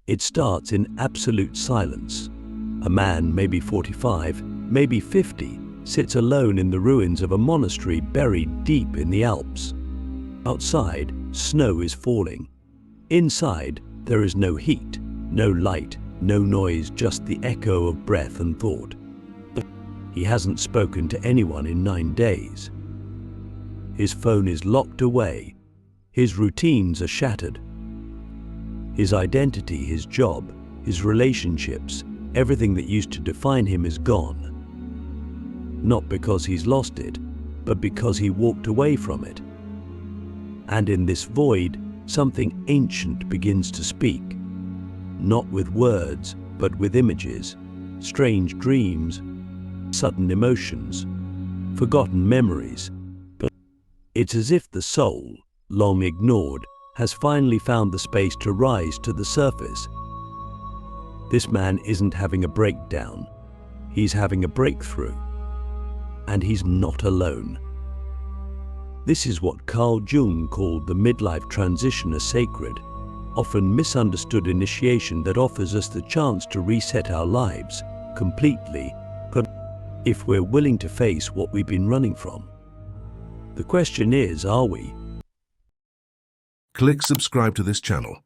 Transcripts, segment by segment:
It starts in absolute silence. A man, maybe 45, maybe 50, sits alone in the ruins of a monastery buried deep in the Alps. Outside, snow is falling. Inside, there is no heat, no light, no noise, just the echo of breath and thought. He hasn't spoken to anyone in 9 days. His phone is locked away. His routines are shattered. His identity, his job, his relationships, everything that used to define him is gone. Not because he's lost it, but because he walked away from it. And in this void, something ancient begins to speak. Not with words, but with images, strange dreams, sudden emotions, forgotten memories. It's as if the soul, long ignored, has finally found the space to rise to the surface. This man isn't having a breakdown. He's having a breakthrough. And he's not alone. This is what Carl Jung called the midlife transition, a sacred, often misunderstood initiation that offers us the chance to reset our lives completely, if we're willing to face what we've been running from. The question is, are we? Click subscribe to this channel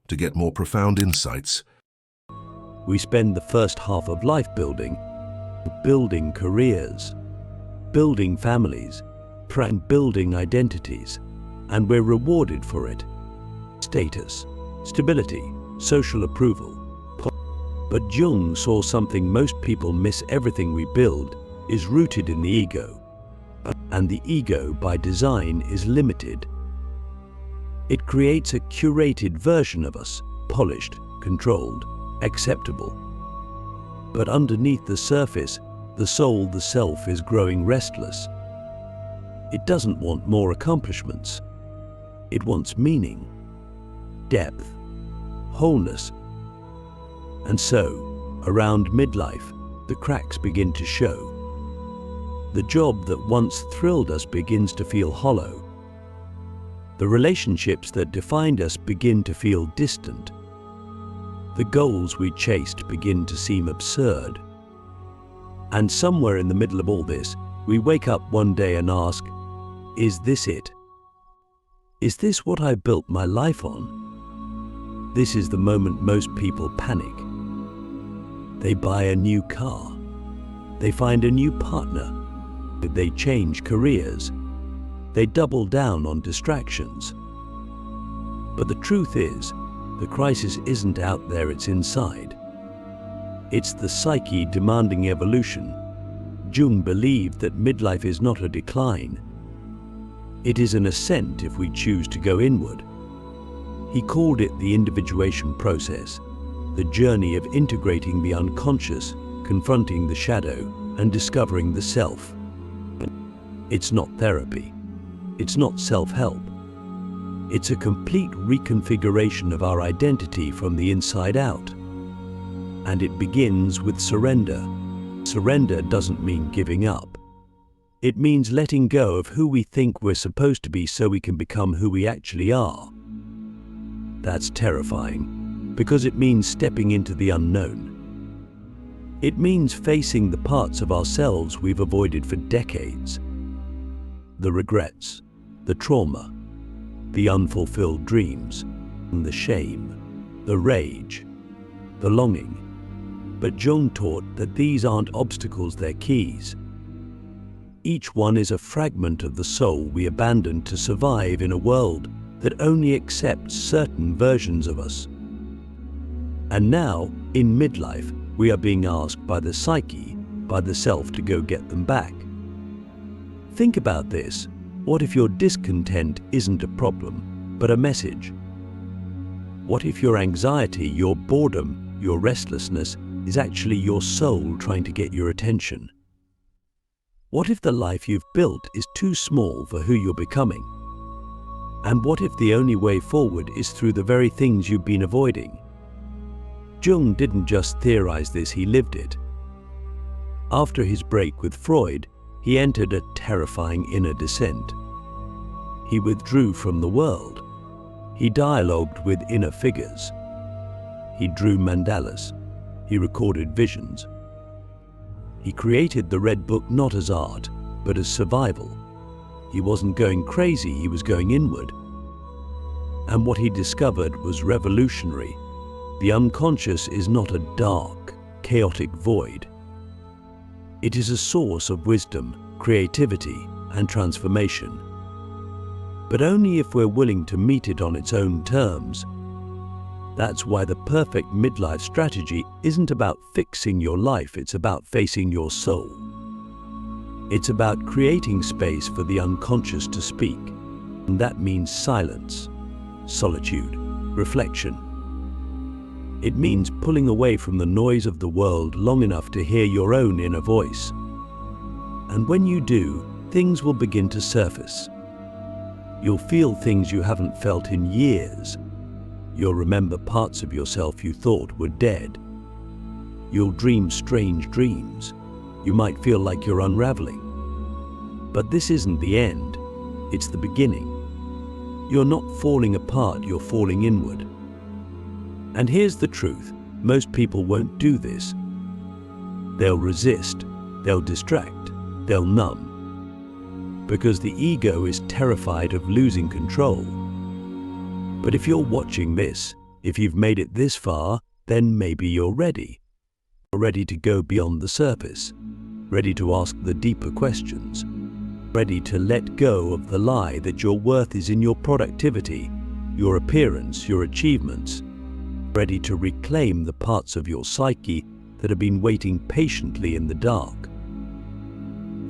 to get more profound insights. We spend the first half of life building careers, building families, building identities, and we're rewarded for it. Status, stability, social approval. But Jung saw something most people miss: everything we build is rooted in the ego. And the ego, by design, is limited. It creates a curated version of us, polished, controlled, acceptable. But underneath the surface, the soul, the self, is growing restless. It doesn't want more accomplishments. It wants meaning, depth, wholeness. And so, around midlife, the cracks begin to show. The job that once thrilled us begins to feel hollow. The relationships that defined us begin to feel distant. The goals we chased begin to seem absurd. And somewhere in the middle of all this, we wake up one day and ask, is this it? Is this what I built my life on? This is the moment most people panic. They buy a new car. They find a new partner. They change careers. They double down on distractions. But the truth is, the crisis isn't out there, it's inside. It's the psyche demanding evolution. Jung believed that midlife is not a decline. It is an ascent if we choose to go inward. He called it the individuation process, the journey of integrating the unconscious, confronting the shadow, and discovering the self. It's not therapy. It's not self-help. It's a complete reconfiguration of our identity from the inside out. And it begins with surrender. Surrender doesn't mean giving up. It means letting go of who we think we're supposed to be so we can become who we actually are. That's terrifying, because it means stepping into the unknown. It means facing the parts of ourselves we've avoided for decades. The regrets, the trauma, the unfulfilled dreams, the shame, the rage, the longing. But Jung taught that these aren't obstacles, they're keys. Each one is a fragment of the soul we abandoned to survive in a world that only accepts certain versions of us. And now, in midlife, we are being asked by the psyche, by the self, to go get them back. Think about this. What if your discontent isn't a problem, but a message? What if your anxiety, your boredom, your restlessness is actually your soul trying to get your attention? What if the life you've built is too small for who you're becoming? And what if the only way forward is through the very things you've been avoiding? Jung didn't just theorize this, he lived it. After his break with Freud, he entered a terrifying inner descent. He withdrew from the world. He dialogued with inner figures. He drew mandalas. He recorded visions. He created the Red Book not as art, but as survival. He wasn't going crazy, he was going inward. And what he discovered was revolutionary. The unconscious is not a dark, chaotic void. It is a source of wisdom, creativity, and transformation. But only if we're willing to meet it on its own terms. That's why the perfect midlife strategy isn't about fixing your life, it's about facing your soul. It's about creating space for the unconscious to speak. And that means silence, solitude, reflection. It means pulling away from the noise of the world long enough to hear your own inner voice. And when you do, things will begin to surface. You'll feel things you haven't felt in years. You'll remember parts of yourself you thought were dead. You'll dream strange dreams. You might feel like you're unraveling. But this isn't the end, it's the beginning. You're not falling apart, you're falling inward. And here's the truth, most people won't do this. They'll resist, they'll distract, they'll numb. Because the ego is terrified of losing control. But if you're watching this, if you've made it this far, then maybe you're ready. You're ready to go beyond the surface, ready to ask the deeper questions, ready to let go of the lie that your worth is in your productivity, your appearance, your achievements, ready to reclaim the parts of your psyche that have been waiting patiently in the dark.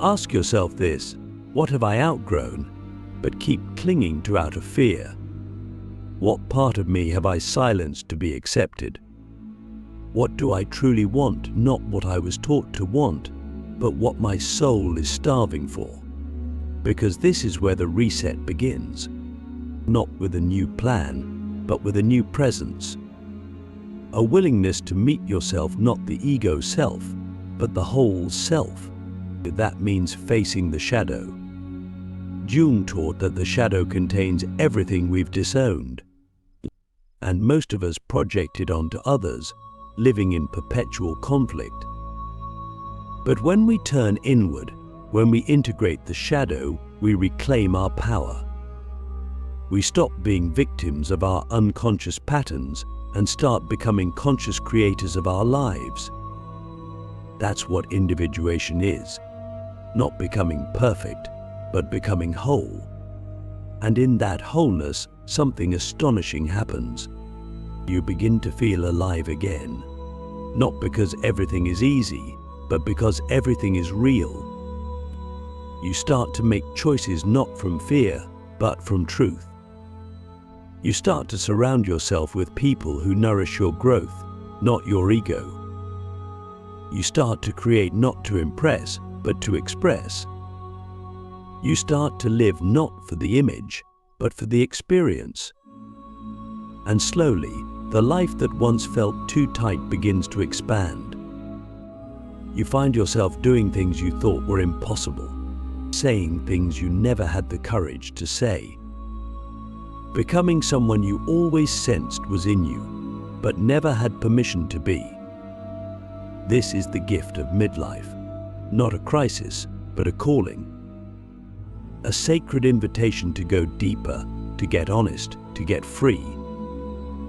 Ask yourself this, what have I outgrown, but keep clinging to out of fear? What part of me have I silenced to be accepted? What do I truly want, not what I was taught to want, but what my soul is starving for? Because this is where the reset begins. Not with a new plan, but with a new presence. A willingness to meet yourself, not the ego self, but the whole self. That means facing the shadow. Jung taught that the shadow contains everything we've disowned. And most of us project it onto others, living in perpetual conflict. But when we turn inward, when we integrate the shadow, we reclaim our power. We stop being victims of our unconscious patterns and start becoming conscious creators of our lives. That's what individuation is. Not becoming perfect, but becoming whole. And in that wholeness, something astonishing happens. You begin to feel alive again. Not because everything is easy, but because everything is real. You start to make choices not from fear, but from truth. You start to surround yourself with people who nourish your growth, not your ego. You start to create not to impress, but to express. You start to live not for the image, but for the experience. And slowly, the life that once felt too tight begins to expand. You find yourself doing things you thought were impossible, saying things you never had the courage to say, becoming someone you always sensed was in you, but never had permission to be. This is the gift of midlife, not a crisis, but a calling. A sacred invitation to go deeper, to get honest, to get free.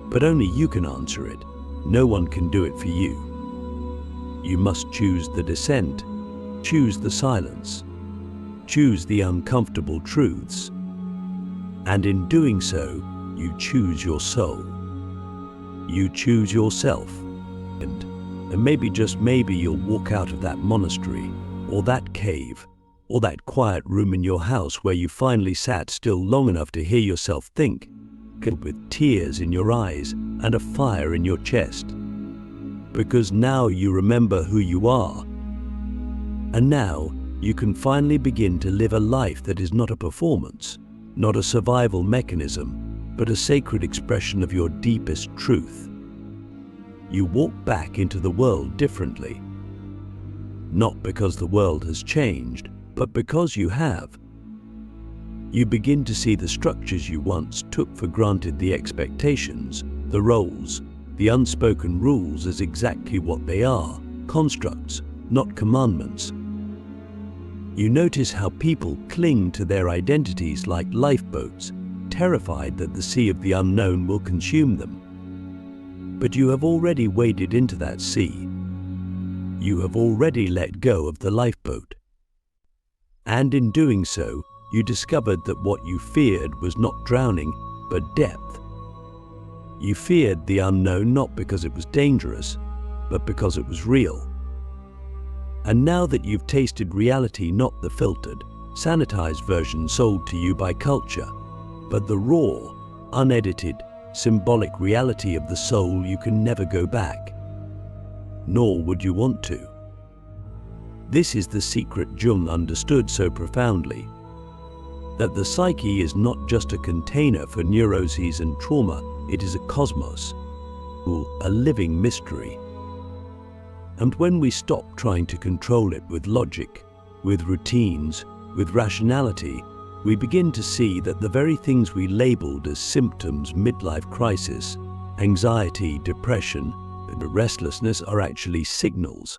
But only you can answer it. No one can do it for you. You must choose the descent, choose the silence, choose the uncomfortable truths. And in doing so, you choose your soul. You choose yourself. And maybe, just maybe, you'll walk out of that monastery, or that cave, or that quiet room in your house where you finally sat still long enough to hear yourself think, with tears in your eyes and a fire in your chest. Because now you remember who you are. And now you can finally begin to live a life that is not a performance, not a survival mechanism, but a sacred expression of your deepest truth. You walk back into the world differently. Not because the world has changed, but because you have. You begin to see the structures you once took for granted, the expectations, the roles, the unspoken rules as exactly what they are, constructs, not commandments. You notice how people cling to their identities like lifeboats, terrified that the sea of the unknown will consume them. But you have already waded into that sea. You have already let go of the lifeboat. And in doing so, you discovered that what you feared was not drowning, but depth. You feared the unknown not because it was dangerous, but because it was real. And now that you've tasted reality, not the filtered, sanitized version sold to you by culture, but the raw, unedited, symbolic reality of the soul, you can never go back. Nor would you want to. This is the secret Jung understood so profoundly, that the psyche is not just a container for neuroses and trauma, it is a cosmos, a living mystery. And when we stop trying to control it with logic, with routines, with rationality, we begin to see that the very things we labeled as symptoms, midlife crisis, anxiety, depression, and restlessness are actually signals.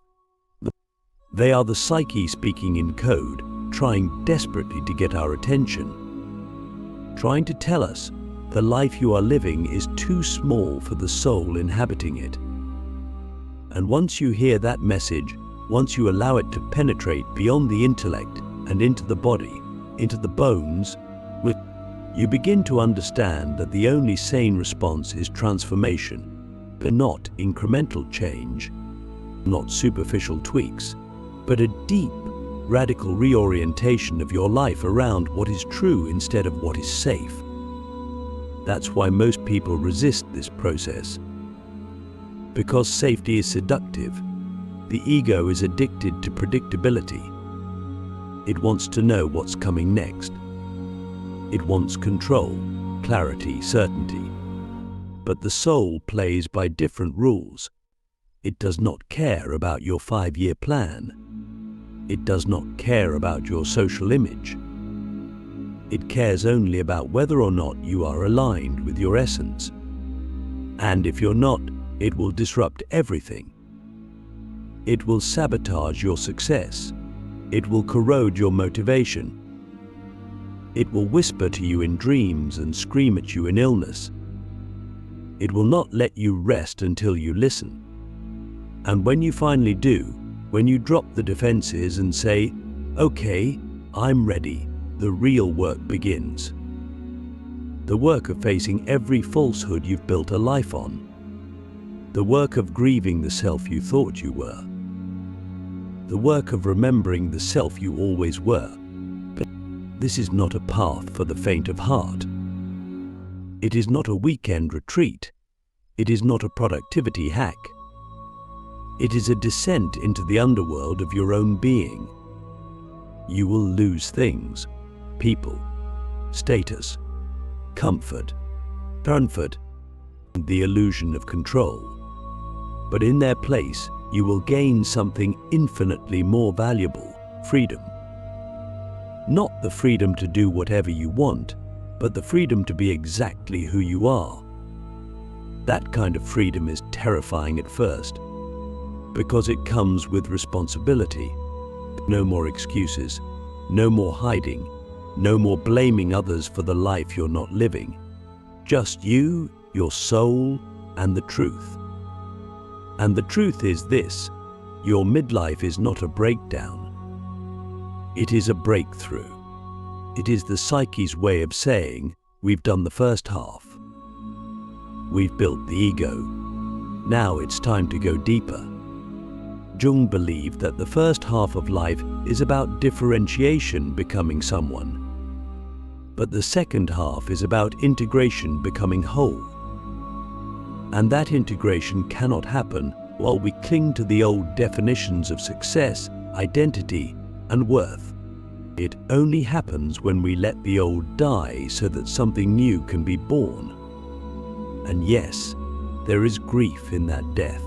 They are the psyche speaking in code, trying desperately to get our attention, trying to tell us the life you are living is too small for the soul inhabiting it. And once you hear that message, once you allow it to penetrate beyond the intellect and into the body, into the bones, you begin to understand that the only sane response is transformation, but not incremental change, not superficial tweaks, but a deep, radical reorientation of your life around what is true instead of what is safe. That's why most people resist this process. Because safety is seductive, the ego is addicted to predictability. It wants to know what's coming next. It wants control, clarity, certainty. But the soul plays by different rules. It does not care about your 5-year plan. It does not care about your social image. It cares only about whether or not you are aligned with your essence. And if you're not, it will disrupt everything. It will sabotage your success. It will corrode your motivation. It will whisper to you in dreams and scream at you in illness. It will not let you rest until you listen. And when you finally do, when you drop the defenses and say, "Okay, I'm ready," the real work begins. The work of facing every falsehood you've built a life on. The work of grieving the self you thought you were. The work of remembering the self you always were. But this is not a path for the faint of heart. It is not a weekend retreat. It is not a productivity hack. It is a descent into the underworld of your own being. You will lose things, people, status, comfort, the illusion of control. But in their place, you will gain something infinitely more valuable, freedom. Not the freedom to do whatever you want, but the freedom to be exactly who you are. That kind of freedom is terrifying at first, because it comes with responsibility. No more excuses, no more hiding, no more blaming others for the life you're not living. Just you, your soul, and the truth. And the truth is this: your midlife is not a breakdown. It is a breakthrough. It is the psyche's way of saying, we've done the first half. We've built the ego. Now it's time to go deeper. Jung believed that the first half of life is about differentiation, becoming someone. But the second half is about integration, becoming whole. And that integration cannot happen while we cling to the old definitions of success, identity, and worth. It only happens when we let the old die so that something new can be born. And yes, there is grief in that death.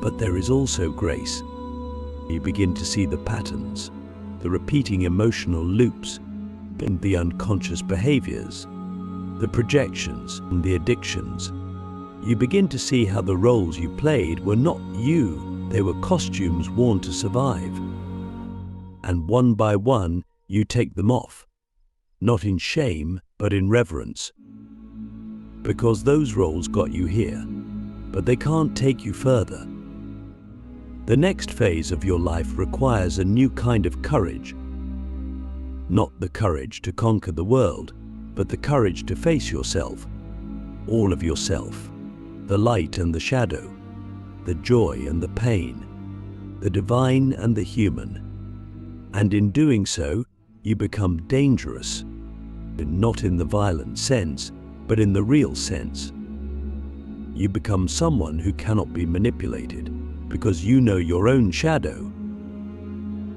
But there is also grace. You begin to see the patterns, the repeating emotional loops, and the unconscious behaviors, the projections and the addictions. you begin to see how the roles you played were not you, they were costumes worn to survive. And one by one, you take them off, not in shame, but in reverence. Because those roles got you here, but they can't take you further. The next phase of your life requires a new kind of courage. Not the courage to conquer the world, but the courage to face yourself, all of yourself, the light and the shadow, the joy and the pain, the divine and the human. And in doing so, you become dangerous, not in the violent sense, but in the real sense. You become someone who cannot be manipulated because you know your own shadow.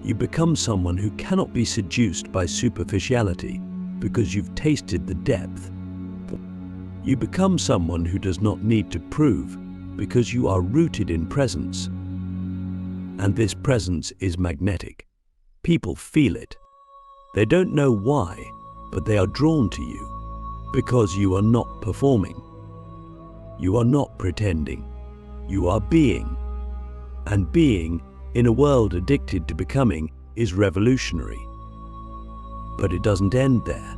You become someone who cannot be seduced by superficiality because you've tasted the depth. You become someone who does not need to prove because you are rooted in presence. And this presence is magnetic. People feel it. They don't know why, but they are drawn to you because you are not performing. You are not pretending. You are being. And being, in a world addicted to becoming, is revolutionary. But it doesn't end there.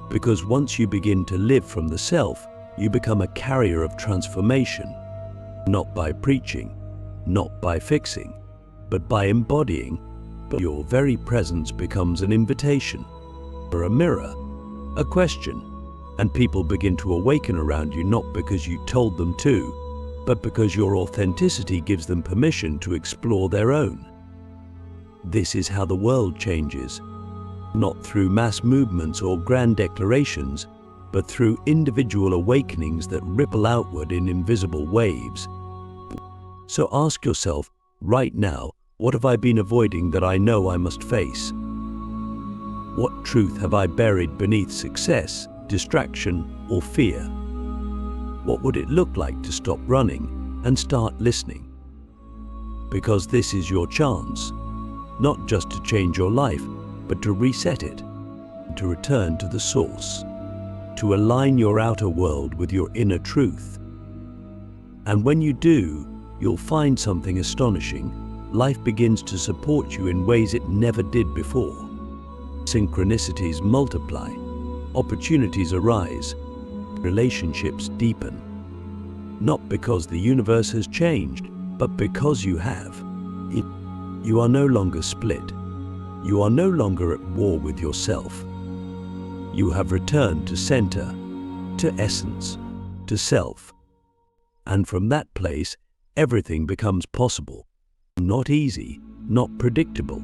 Because once you begin to live from the self, you become a carrier of transformation. Not by preaching, not by fixing, but by embodying. But your very presence becomes an invitation, or a mirror, a question, and people begin to awaken around you not because you told them to, but because your authenticity gives them permission to explore their own. This is how the world changes, not through mass movements or grand declarations, but through individual awakenings that ripple outward in invisible waves. So ask yourself, right now, what have I been avoiding that I know I must face? What truth have I buried beneath success, distraction, or fear? What would it look like to stop running and start listening? Because this is your chance, not just to change your life, but to reset it, to return to the source, to align your outer world with your inner truth. And when you do, you'll find something astonishing. Life begins to support you in ways it never did before. Synchronicities multiply, opportunities arise, relationships deepen. Not because the universe has changed, but because you have. You are no longer split. You are no longer at war with yourself. You have returned to center, to essence, to self. And from that place, everything becomes possible. Not easy, not predictable,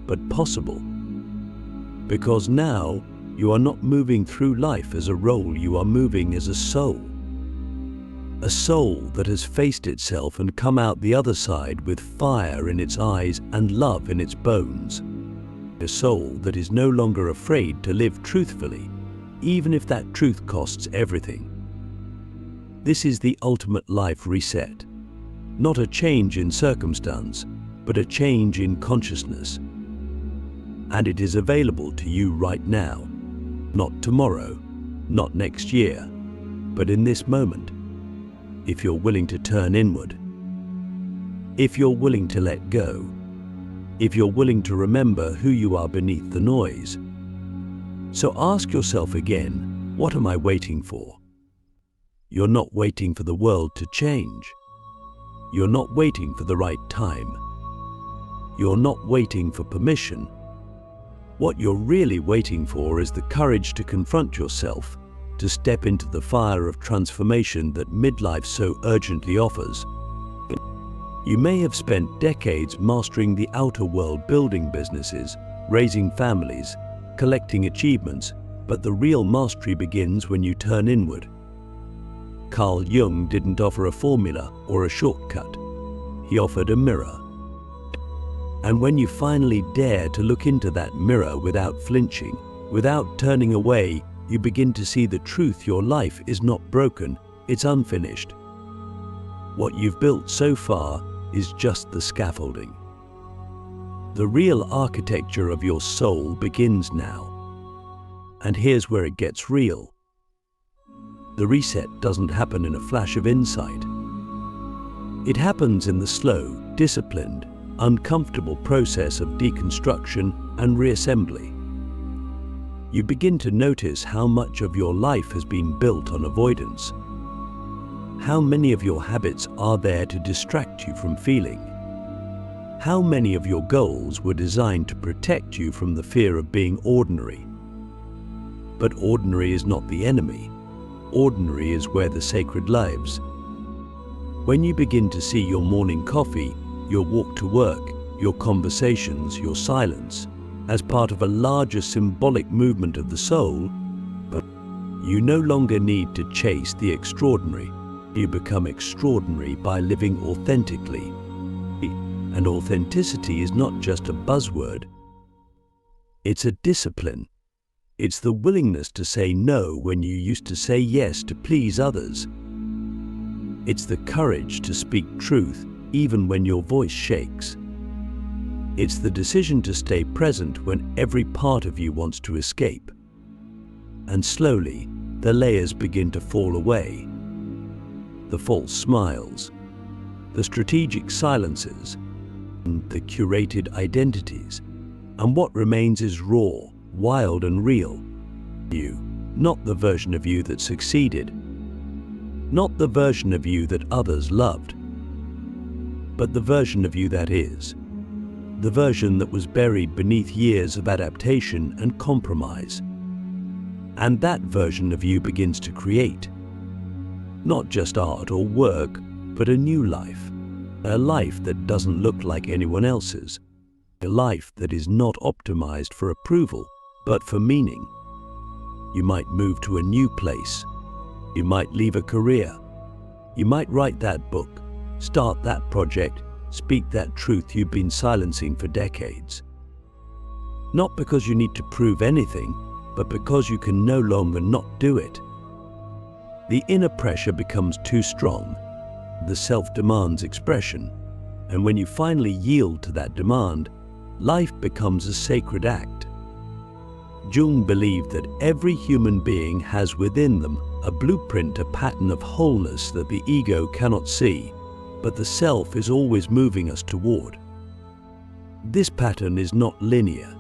but possible. Because now, you are not moving through life as a role, you are moving as a soul. A soul that has faced itself and come out the other side with fire in its eyes and love in its bones. A soul that is no longer afraid to live truthfully, even if that truth costs everything. This is the ultimate life reset. Not a change in circumstance, but a change in consciousness. And it is available to you right now. Not tomorrow, not next year, but in this moment. If you're willing to turn inward. If you're willing to let go. If you're willing to remember who you are beneath the noise. So ask yourself again, what am I waiting for? You're not waiting for the world to change. You're not waiting for the right time. You're not waiting for permission. What you're really waiting for is the courage to confront yourself, to step into the fire of transformation that midlife so urgently offers. You may have spent decades mastering the outer world, building businesses, raising families, collecting achievements, but the real mastery begins when you turn inward. Carl Jung didn't offer a formula or a shortcut. He offered a mirror. And when you finally dare to look into that mirror without flinching, without turning away, you begin to see the truth. Your life is not broken, it's unfinished. What you've built so far is just the scaffolding. The real architecture of your soul begins now. And here's where it gets real. The reset doesn't happen in a flash of insight. It happens in the slow, disciplined, uncomfortable process of deconstruction and reassembly. You begin to notice how much of your life has been built on avoidance. How many of your habits are there to distract you from feeling? How many of your goals were designed to protect you from the fear of being ordinary? But ordinary is not the enemy. Ordinary is where the sacred lives. When you begin to see your morning coffee, your walk to work, your conversations, your silence, as part of a larger symbolic movement of the soul, but you no longer need to chase the extraordinary. You become extraordinary by living authentically. And authenticity is not just a buzzword. It's a discipline. It's the willingness to say no when you used to say yes to please others. It's the courage to speak truth even when your voice shakes. It's the decision to stay present when every part of you wants to escape. And slowly, the layers begin to fall away. The false smiles, the strategic silences, and the curated identities. And what remains is raw, wild and real. You, not the version of you that succeeded, not the version of you that others loved, but the version of you that is. The version that was buried beneath years of adaptation and compromise. And that version of you begins to create. Not just art or work, but a new life. A life that doesn't look like anyone else's. A life that is not optimized for approval, but for meaning. You might move to a new place. You might leave a career. You might write that book, start that project, speak that truth you've been silencing for decades. Not because you need to prove anything, but because you can no longer not do it. The inner pressure becomes too strong. The self demands expression. And when you finally yield to that demand, life becomes a sacred act. Jung believed that every human being has within them a blueprint, a pattern of wholeness that the ego cannot see, but the self is always moving us toward. This pattern is not linear,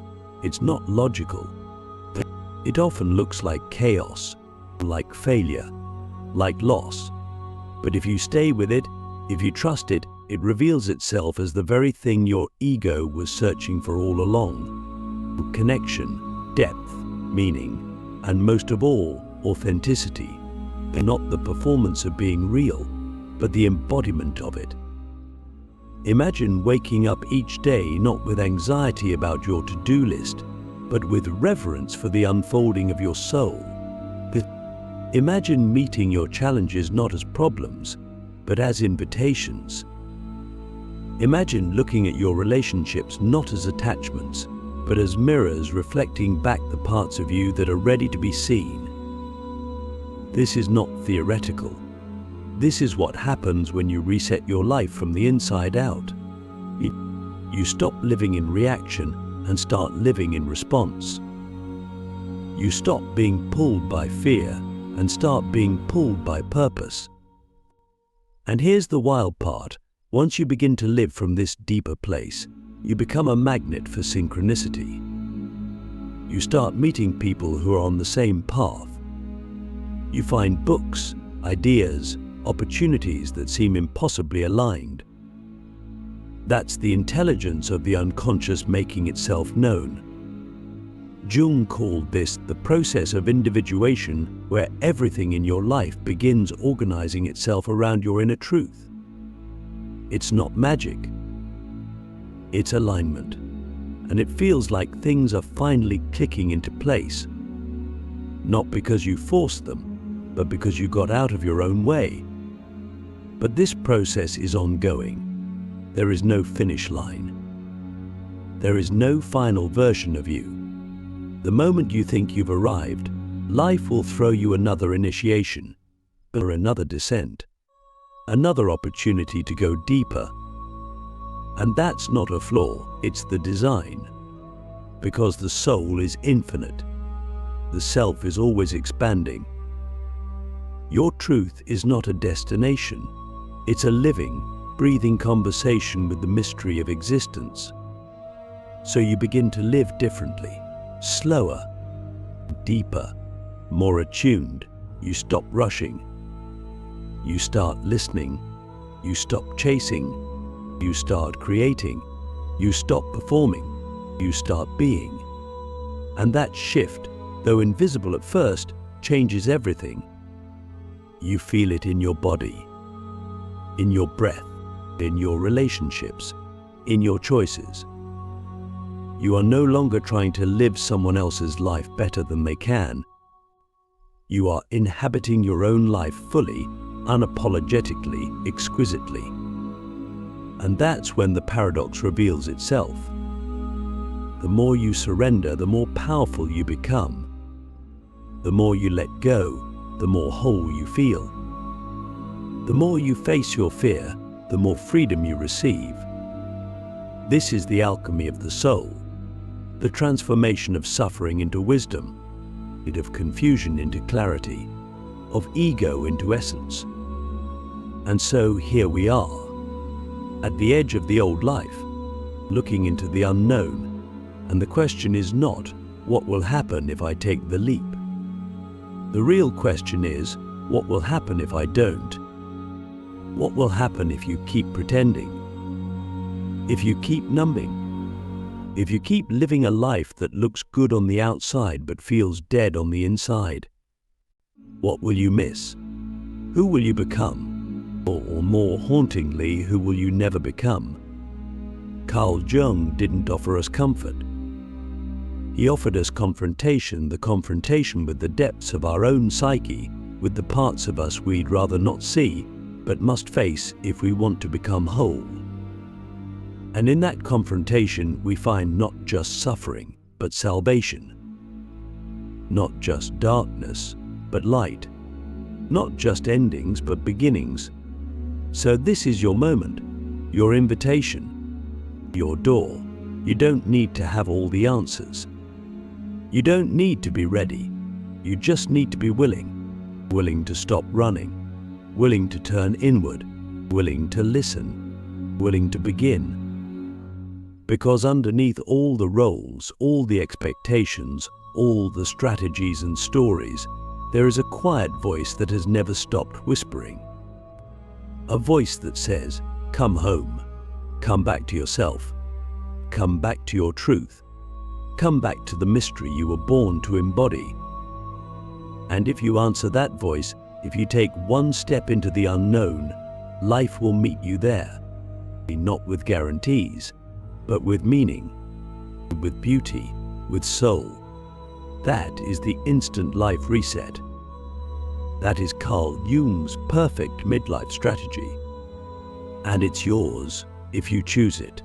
it's not logical. It often looks like chaos, like failure, like loss. But if you stay with it, if you trust it, it reveals itself as the very thing your ego was searching for all along. Connection, depth, meaning, and most of all, authenticity. Not the performance of being real, but the embodiment of it. Imagine waking up each day not with anxiety about your to-do list, but with reverence for the unfolding of your soul. Imagine meeting your challenges not as problems, but as invitations. Imagine looking at your relationships not as attachments, but as mirrors reflecting back the parts of you that are ready to be seen. This is not theoretical. This is what happens when you reset your life from the inside out. You stop living in reaction and start living in response. You stop being pulled by fear and start being pulled by purpose. And here's the wild part. Once you begin to live from this deeper place, you become a magnet for synchronicity. You start meeting people who are on the same path. You find books, ideas, opportunities that seem impossibly aligned. That's the intelligence of the unconscious making itself known. Jung called this the process of individuation, where everything in your life begins organizing itself around your inner truth. It's not magic. It's alignment. And it feels like things are finally clicking into place. Not because you forced them, but because you got out of your own way. But this process is ongoing. There is no finish line. There is no final version of you. The moment you think you've arrived, life will throw you another initiation, or another descent, another opportunity to go deeper. And that's not a flaw, it's the design. Because the soul is infinite. The self is always expanding. Your truth is not a destination. It's a living, breathing conversation with the mystery of existence. So you begin to live differently, slower, deeper, more attuned. You stop rushing. You start listening. You stop chasing. You start creating. You stop performing. You start being. And that shift, though invisible at first, changes everything. You feel it in your body, in your breath, in your relationships, in your choices. You are no longer trying to live someone else's life better than they can. You are inhabiting your own life fully, unapologetically, exquisitely. And that's when the paradox reveals itself. The more you surrender, the more powerful you become. The more you let go, the more whole you feel. The more you face your fear, the more freedom you receive. This is the alchemy of the soul, the transformation of suffering into wisdom, of confusion into clarity, of ego into essence. And so here we are, at the edge of the old life, looking into the unknown, and the question is not, what will happen if I take the leap? The real question is, what will happen if I don't? What will happen if you keep pretending? If you keep numbing? If you keep living a life that looks good on the outside but feels dead on the inside? What will you miss? Who will you become? Or more hauntingly, who will you never become? Carl Jung didn't offer us comfort. He offered us confrontation, the confrontation with the depths of our own psyche, with the parts of us we'd rather not see, but must face if we want to become whole. And in that confrontation, we find not just suffering, but salvation. Not just darkness, but light. Not just endings, but beginnings. So this is your moment, your invitation, your door. You don't need to have all the answers. You don't need to be ready. You just need to be willing. Willing to stop running. Willing to turn inward. Willing to listen. Willing to begin. Because underneath all the roles, all the expectations, all the strategies and stories, there is a quiet voice that has never stopped whispering. A voice that says, come home. Come back to yourself. Come back to your truth. Come back to the mystery you were born to embody. And if you answer that voice, if you take one step into the unknown, life will meet you there. Not with guarantees, but with meaning, with beauty, with soul. That is the instant life reset. That is Carl Jung's perfect midlife strategy. And it's yours if you choose it.